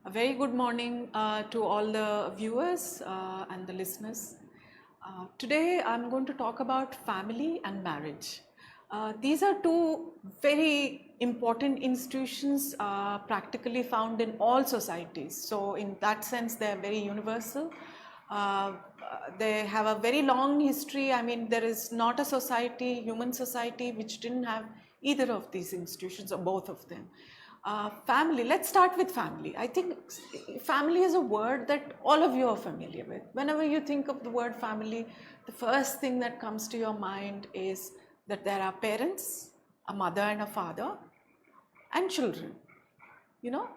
A very good morning to all the viewers and the listeners. Today I'm going to talk about family and marriage. These are two very important institutions practically found in all societies. So in that sense, they are very universal. Uh, they have a very long history. I mean, there is not a society, human society, which didn't have either of these institutions or both of them. Family, let's start with family. I think family is a word that all of you are familiar with. Whenever you think of the word family, the first thing that comes to your mind is that there are parents, a mother and a father, and children. You know,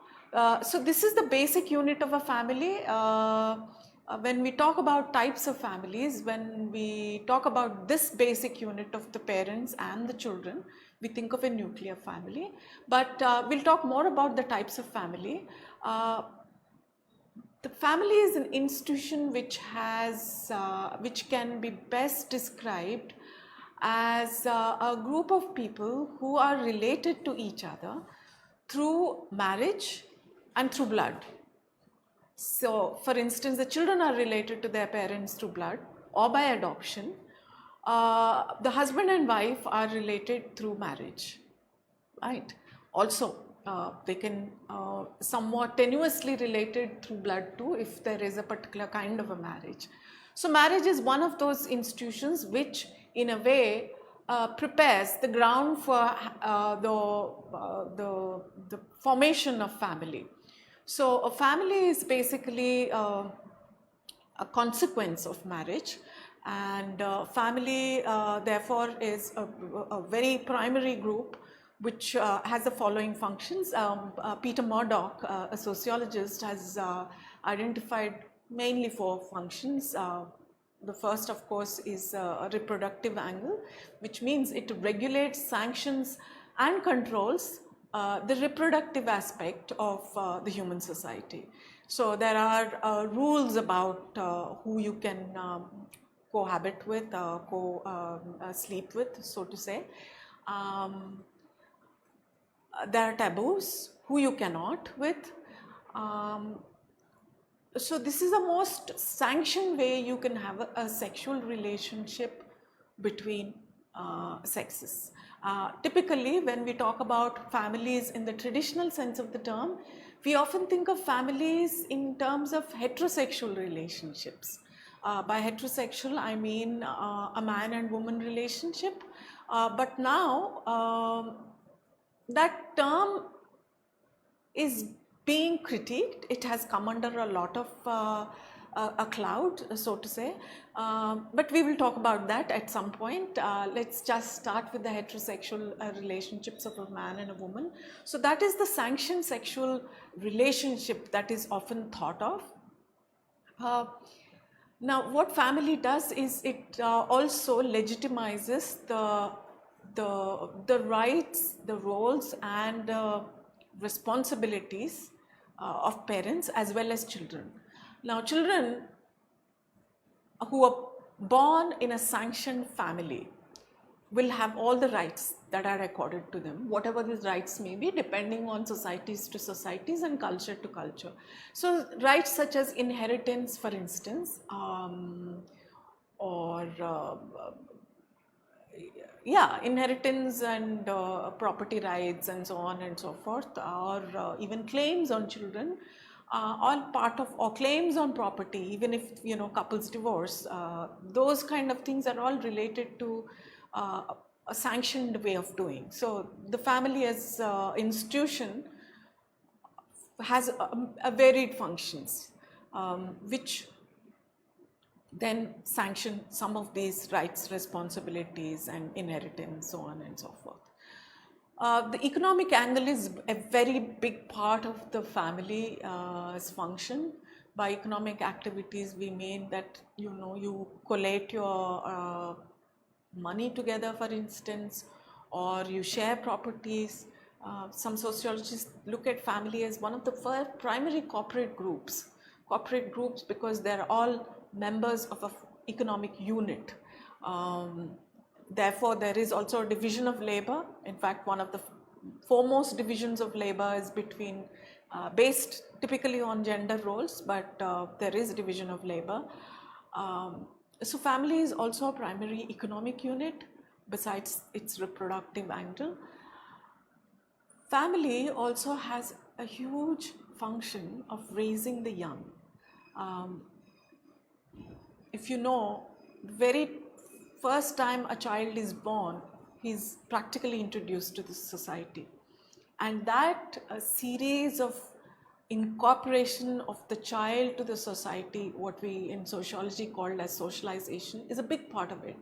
so this is the basic unit of a family. When we talk about types of families, when we talk about this basic unit of the parents and the children, we think of a nuclear family. But we'll talk more about the types of family. The family is an institution which can be best described as a group of people who are related to each other through marriage and through blood. So, for instance, the children are related to their parents through blood or by adoption. The husband and wife are related through marriage, right? Also, they can somewhat tenuously related through blood too if there is a particular kind of a marriage. So, marriage is one of those institutions which, in a way, prepares the ground for the formation of family. So, a family is basically a consequence of marriage, and family therefore is a very primary group which has the following functions. Peter Murdoch, a sociologist, has identified mainly 4 functions. The first, of course, is a reproductive angle, which means it regulates, sanctions and controls the reproductive aspect of the human society. So there are rules about who you can cohabit with, sleep with, so to say. There are taboos, who you cannot with. So this is the most sanctioned way you can have a sexual relationship between sexes. Typically, when we talk about families in the traditional sense of the term, we often think of families in terms of heterosexual relationships. By heterosexual, I mean a man and woman relationship. But now, that term is being critiqued. It has come under a lot of a cloud, so to say, but we will talk about that at some point. Let's just start with the heterosexual relationships of a man and a woman. So that is the sanctioned sexual relationship that is often thought of. Now, what family does is it also legitimizes the rights, the roles and responsibilities of parents as well as children. Now, children who are born in a sanctioned family will have all the rights that are accorded to them, whatever these rights may be, depending on societies to societies and culture to culture. So, rights such as inheritance, for instance, inheritance and property rights and so on and so forth, or even claims on children, all part of, or claims on property, even if couples divorce, those kind of things are all related to a sanctioned way of doing. So the family as institution has a varied functions, which then sanction some of these rights, responsibilities and inheritance, so on and so forth. The economic angle is a very big part of the family's function. By economic activities, we mean that you collate your money together, for instance, or you share properties. Some sociologists look at family as one of the first primary corporate groups because they're all members of an economic unit. Therefore, there is also a division of labor. In fact, one of the foremost divisions of labor is between based typically on gender roles, but there is division of labor. So family is also a primary economic unit besides its reproductive angle. Family also has a huge function of raising the young. Um, if you know, the very first time a child is born, he's practically introduced to the society. And that series of incorporation of the child to the society, what we in sociology called as socialization, is a big part of it.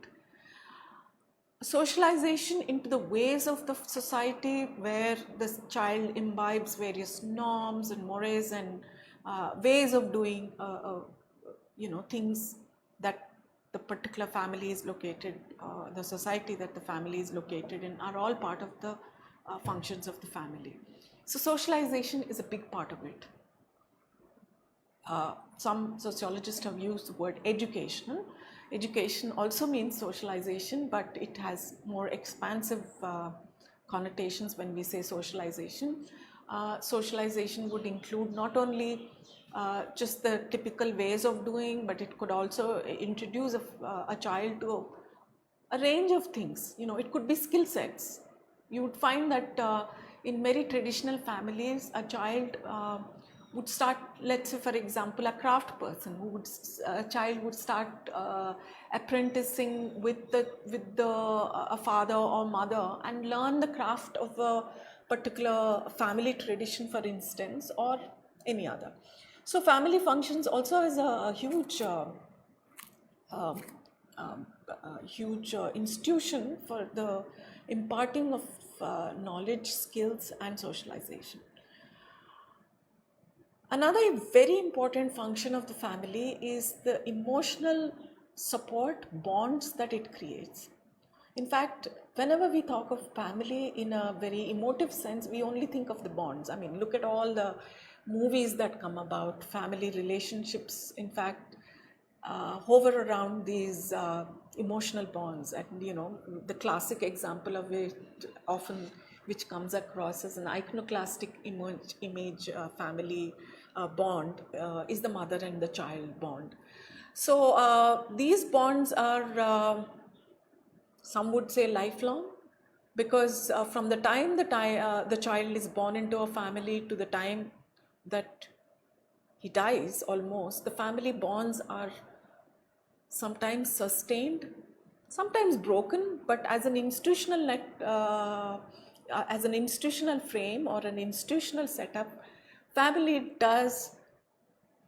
Socialization into the ways of the society where the child imbibes various norms and mores and ways of doing things that the particular family is located, the society that the family is located in, are all part of the functions of the family. So socialization is a big part of it. Some sociologists have used the word educational. Education also means socialization, but it has more expansive connotations when we say socialization. Socialization would include not only just the typical ways of doing, but it could also introduce a child to a range of things. It could be skill sets. You would find that in very traditional families, a child would start, let's say for example, a craft person a child would start apprenticing with a father or mother and learn the craft of a particular family tradition, for instance, or any other. So family functions also as a huge institution for the imparting of knowledge, skills and socialization. Another very important function of the family is the emotional support bonds that it creates. In fact, whenever we talk of family in a very emotive sense, we only think of the bonds. I mean, look at all the movies that come about family relationships. In fact, hover around these emotional bonds, and the classic example of it often which comes across as an iconoclastic image family bond is the mother and the child bond. So these bonds are some would say lifelong, because from the time the child is born into a family to the time that he dies, almost, the family bonds are sometimes sustained, sometimes broken, but as an institutional frame or an institutional setup, family does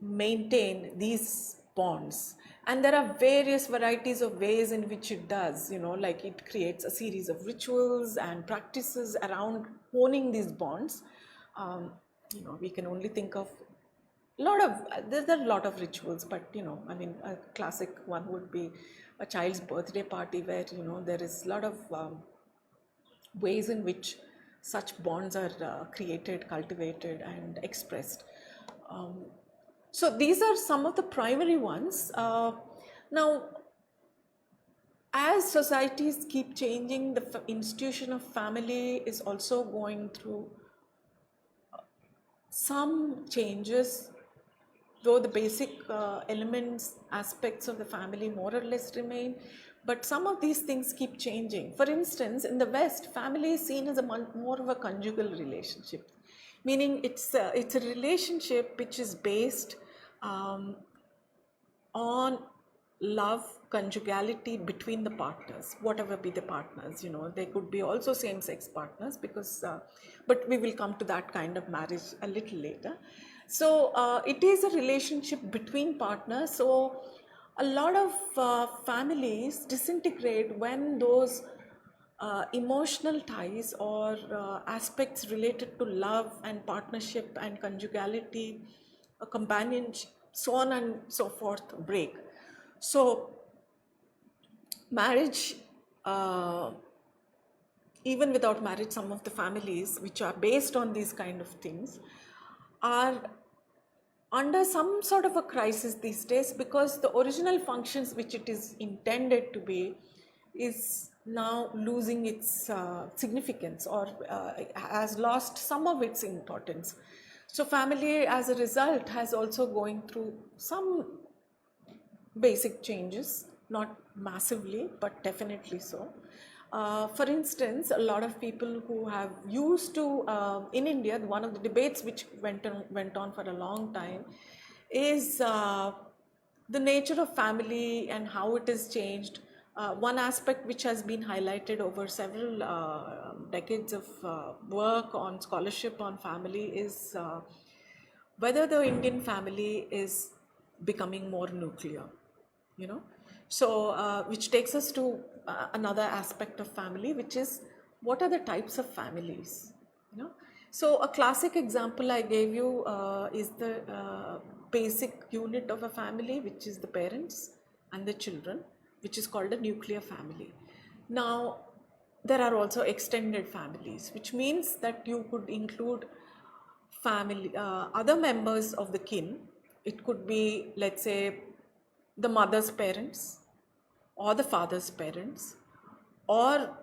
maintain these bonds. And there are various varieties of ways in which it does, like it creates a series of rituals and practices around honing these bonds. We can only think of there are a lot of rituals, but I mean, a classic one would be a child's birthday party, where there is a lot of ways in which such bonds are created, cultivated and expressed. So these are some of the primary ones. Now, as societies keep changing, the institution of family is also going through some changes, though the basic elements, aspects of the family more or less remain, but some of these things keep changing. For instance, in the West, family is seen as more of a conjugal relationship, meaning it's a relationship which is based on love, conjugality between the partners, whatever be the partners. They could be also same-sex partners, because but we will come to that kind of marriage a little later. So it is a relationship between partners. So a lot of families disintegrate when those emotional ties or aspects related to love and partnership and conjugality, companionship, so on and so forth, break. So marriage, even without marriage, some of the families which are based on these kind of things are under some sort of a crisis these days, because the original functions which it is intended to be is now losing its significance, or has lost some of its importance. So family as a result has also going through some basic changes, not massively, but definitely so. For instance, a lot of people who have used to, in India, one of the debates which went on for a long time is the nature of family and how it has changed. One aspect which has been highlighted over several decades of work on scholarship on family is whether the Indian family is becoming more nuclear, you know. So, which takes us to another aspect of family, which is what are the types of families, you know. So, a classic example I gave you is the basic unit of a family, which is the parents and the children, which is called a nuclear family. Now, there are also extended families, which means that you could include family, other members of the kin. It could be, let's say, the mother's parents or the father's parents or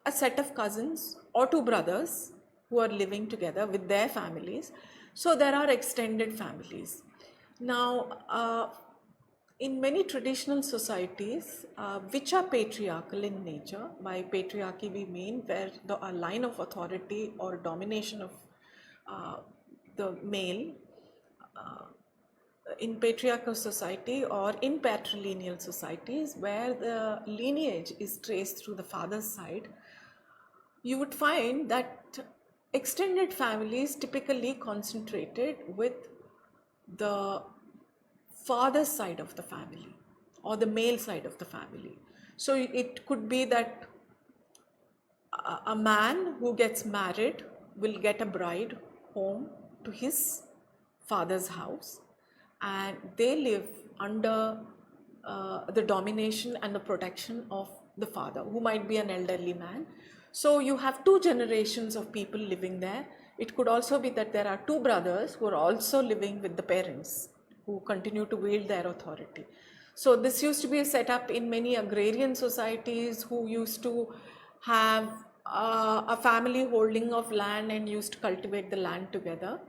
a set of cousins or two brothers who are living together with their families. So there are extended families. Now, in many traditional societies, which are patriarchal in nature, by patriarchy we mean where the line of authority or domination of uh, the male, in patriarchal society or in patrilineal societies where the lineage is traced through the father's side, you would find that extended families typically concentrated with the father's side of the family or the male side of the family. So it could be that a man who gets married will get a bride home to his father's house, and they live under the domination and the protection of the father, who might be an elderly man. So you have two generations of people living there. It could also be that there are two brothers who are also living with the parents, who continue to wield their authority. So this used to be a setup in many agrarian societies who used to have a family holding of land and used to cultivate the land together.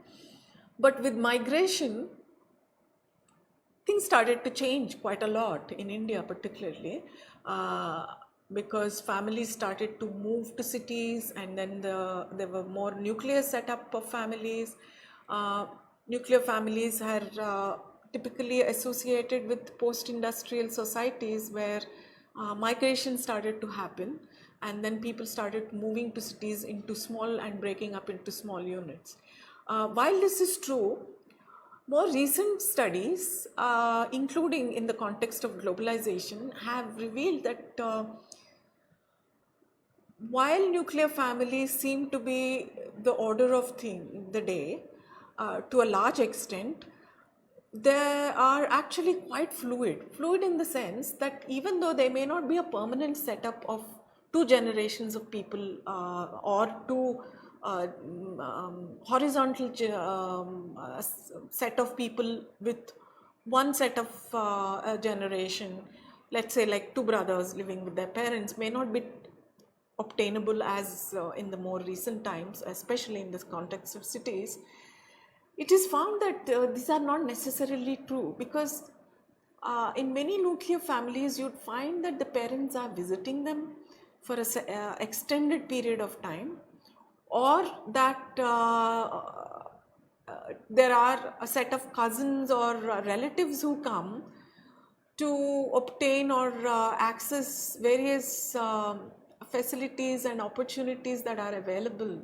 But with migration, things started to change quite a lot in India, particularly because families started to move to cities, and then there were more nuclear setup of families. Nuclear families are typically associated with post-industrial societies where migration started to happen, and then people started moving to cities into small and breaking up into small units. While this is true, more recent studies, including in the context of globalization, have revealed that while nuclear families seem to be the order of the day, to a large extent, they are actually quite fluid. Fluid in the sense that even though they may not be a permanent setup of two generations of people or two horizontal set of people with one set of a generation, let's say like two brothers living with their parents, may not be obtainable as in the more recent times, especially in this context of cities. It is found that these are not necessarily true, because in many nuclear families you'd find that the parents are visiting them for an extended period of time, or that there are a set of cousins or relatives who come to obtain or access various facilities and opportunities that are available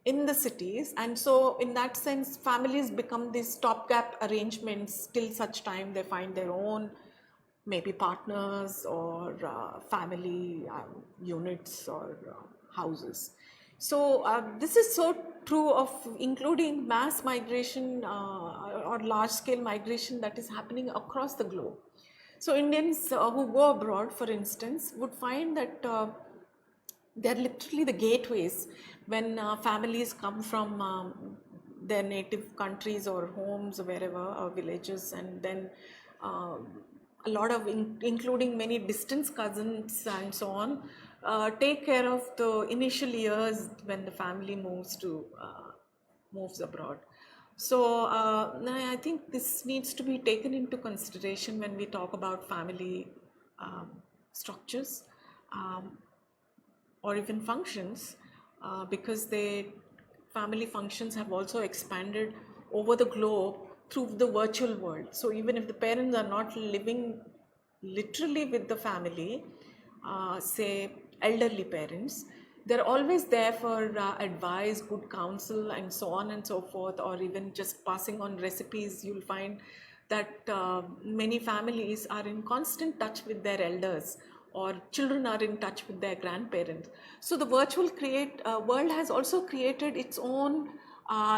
in the cities. And so in that sense, families become these stopgap arrangements till such time they find their own maybe partners or family units or houses. So this is so true of including mass migration or large scale migration that is happening across the globe. So Indians who go abroad, for instance, would find that they're literally the gateways when families come from their native countries or homes or wherever, or villages, and then a lot of including many distant cousins and so on take care of the initial years when the family moves abroad. So I think this needs to be taken into consideration when we talk about family um, structures um, or even functions, because family functions have also expanded over the globe through the virtual world. So even if the parents are not living literally with the family, say elderly parents, they're always there for advice, good counsel, and so on and so forth, or even just passing on recipes. You'll find that many families are in constant touch with their elders, or children are in touch with their grandparents. So the virtual world has also created its own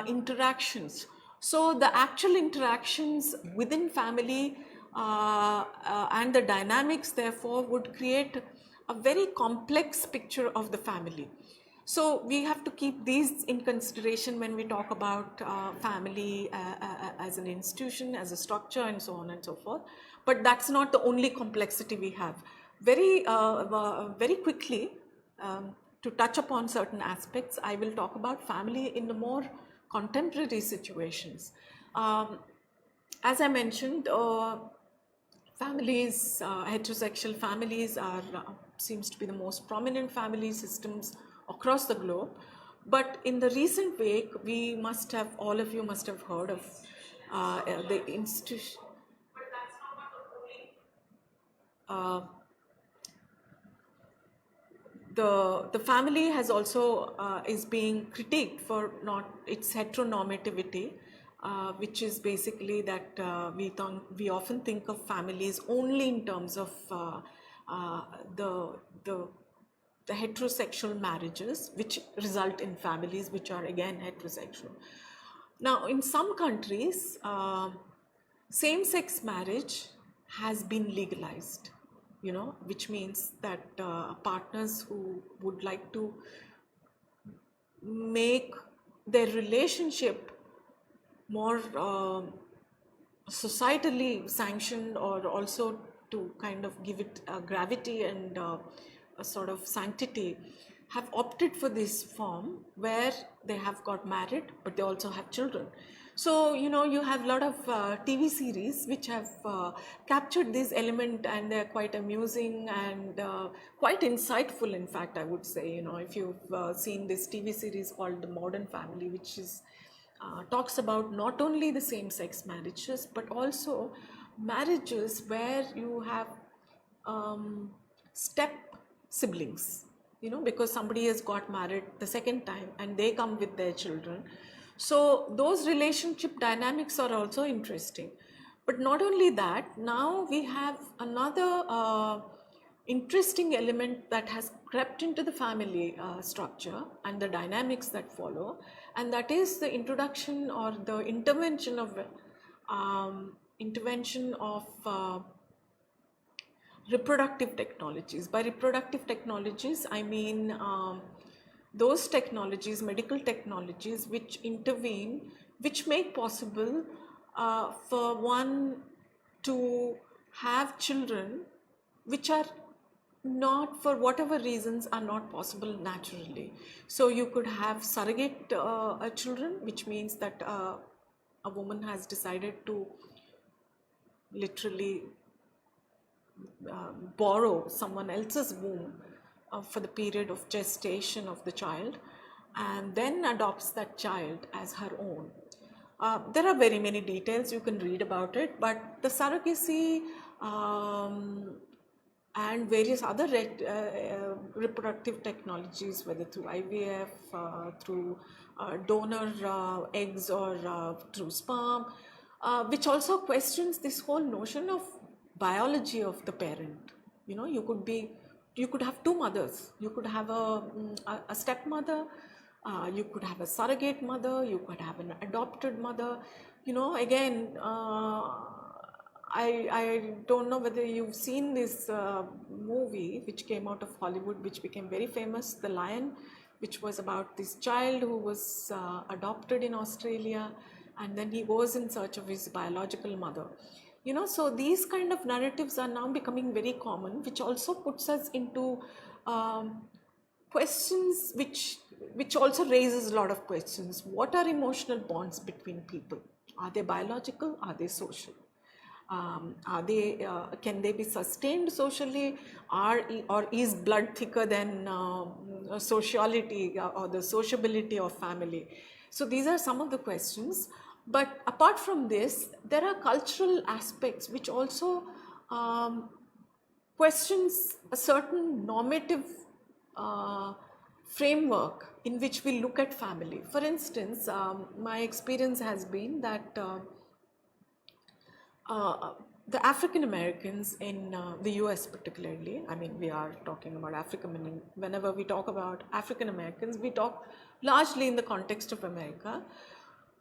interactions. So the actual interactions within family and the dynamics therefore would create a very complex picture of the family. So we have to keep these in consideration when we talk about family as an institution, as a structure, and so on and so forth. But that's not the only complexity we have. Very quickly, to touch upon certain aspects, I will talk about family in the more contemporary situations. As I mentioned, families, heterosexual families are seems to be the most prominent family systems across the globe. But in the recent week, all of you must have heard of the institution. Uh, the family has also is being critiqued for not its heteronormativity, which is basically that we often think of families only in terms of uh, the the the heterosexual marriages, which result in families which are again heterosexual. Now, in some countries, same-sex marriage has been legalized, which means that partners who would like to make their relationship more societally sanctioned, or also to kind of give it gravity and a sort of sanctity, have opted for this form where they have got married but they also have children. So you have a lot of TV series which have captured this element, and they're quite amusing and quite insightful. In fact, I would say, if you've seen this TV series called The Modern Family, which is talks about not only the same-sex marriages but also marriages where you have step siblings, because somebody has got married the second time and they come with their children. So those relationship dynamics are also interesting. But not only that, now we have another interesting element that has crept into the family structure and the dynamics that follow, and that is the introduction or the intervention of reproductive technologies. By reproductive technologies, I mean those technologies, medical technologies, which intervene, which make possible for one to have children which are not, for whatever reasons, are not possible naturally. So you could have surrogate children, which means that a woman has decided to literally borrow someone else's womb for the period of gestation of the child, and then adopts that child as her own. There are very many details, you can read about it, but the surrogacy and various other reproductive technologies, whether through IVF, through donor eggs, or through sperm, which also questions this whole notion of biology of the parent. You could have two mothers. You could have a stepmother, you could have a surrogate mother, you could have an adopted mother. Again, I don't know whether you've seen this movie which came out of Hollywood, which became very famous, The Lion, which was about this child who was adopted in Australia, and then he goes in search of his biological mother. So these kind of narratives are now becoming very common, which also puts us into questions which which also raises a lot of questions. What are emotional bonds between people? Are they biological? Are they social? Are they, can they be sustained socially, or is blood thicker than sociality or the sociability of family? So these are some of the questions. But apart from this, there are cultural aspects which also questions a certain normative framework in which we look at family. For instance, my experience has been that the African Americans in the US particularly, I mean, we are talking about African, whenever we talk about African Americans, we talk largely in the context of America,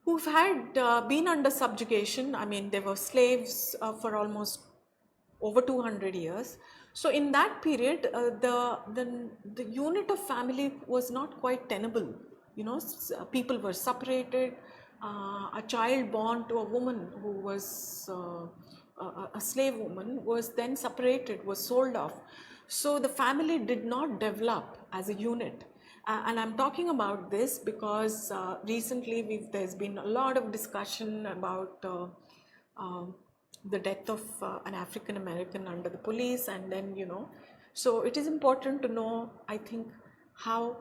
who've had been under subjugation. I mean, they were slaves for almost over 200 years. So in that period, the unit of family was not quite tenable. You know, people were separated. A child born to a woman who was a slave woman was then separated, was sold off. So the family did not develop as a unit. And I'm talking about this because recently there's been a lot of discussion about the death of an African American under the police, and then, you know, so it is important to know, I think, how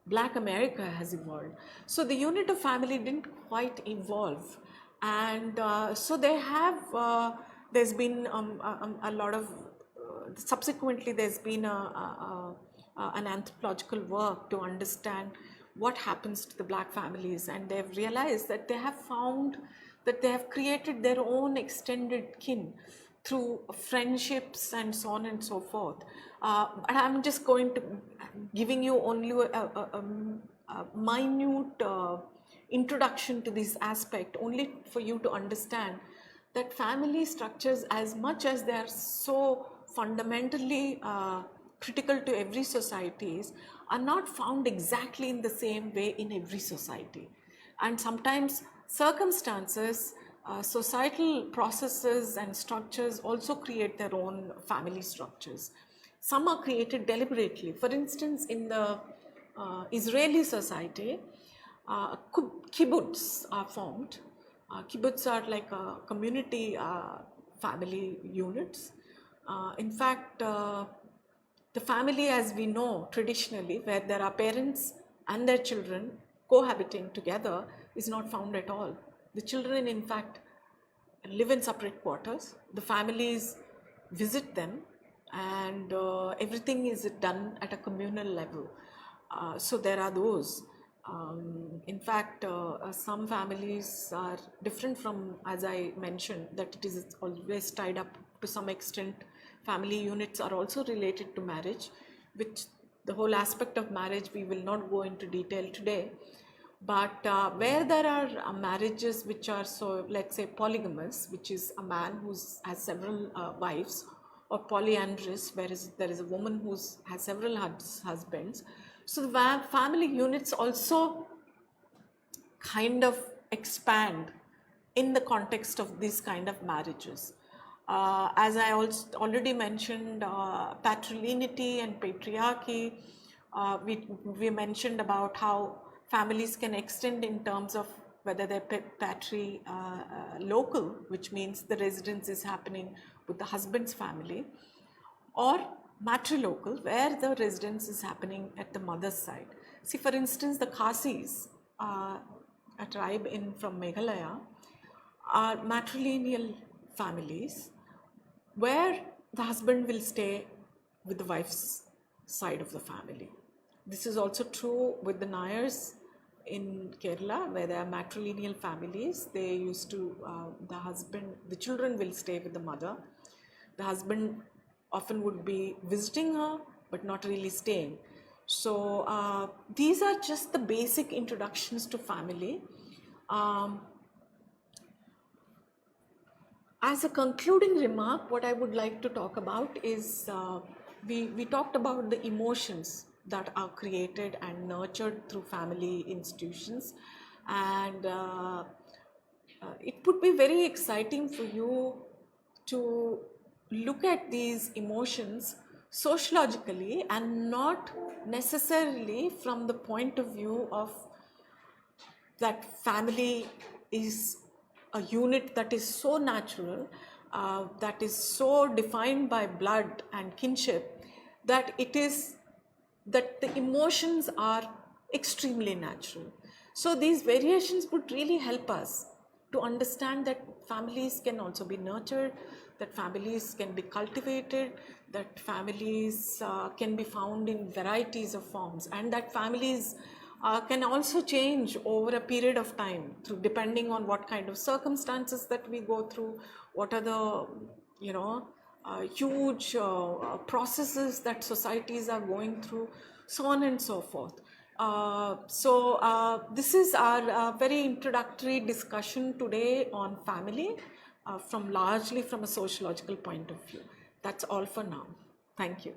Black America has evolved. So the unit of family didn't quite evolve, and so there's been a lot of subsequently there's been an anthropological work to understand what happens to the Black families, and they've realized that they have found that they have created their own extended kin through friendships and so on and so forth. And I'm just going to giving you only a minute introduction to this aspect, only for you to understand that family structures, as much as they are so fundamentally critical to every society, are not found exactly in the same way in every society. And sometimes circumstances, societal processes and structures also create their own family structures. Some are created deliberately. For instance, in the Israeli society, kibbutz are formed. Kibbutz are like a community family units. In fact, the family as we know traditionally, where there are parents and their children cohabiting together, is not found at all. The children, in fact, live in separate quarters. The families visit them, and everything is done at a communal level. So there are those. In fact, some families are different from, as I mentioned, that it is always tied up to some extent. Family units are also related to marriage, which the whole aspect of marriage we will not go into detail today. But where there are marriages which are, so let's say polygamous, which is a man who has several wives, or polyandrous, whereas there is a woman who has several husbands. So the family units also kind of expand in the context of these kind of marriages. As I also already mentioned, patrilineity and patriarchy, we mentioned about how families can extend in terms of whether they're local, which means the residence is happening with the husband's family, or matrilocal, where the residence is happening at the mother's side. See, for instance, the Khasis, a tribe from Meghalaya, are matrilineal families where the husband will stay with the wife's side of the family. This is also true with the Nayars in Kerala, where there are matrilineal families. They used to, the children will stay with the mother. The husband often would be visiting her, but not really staying. So these are just the basic introductions to family. As a concluding remark, what I would like to talk about is, we talked about the emotions that are created and nurtured through family institutions, and it would be very exciting for you to look at these emotions sociologically and not necessarily from the point of view of that family is a unit that is so natural, that is so defined by blood and kinship, that it is that the emotions are extremely natural. So these variations would really help us to understand that families can also be nurtured, that families can be cultivated, that families can be found in varieties of forms, and that families can also change over a period of time through depending on what kind of circumstances that we go through, what are the huge processes that societies are going through, so on and so forth. This is our very introductory discussion today on family, from largely from a sociological point of view. That's all for now. Thank you.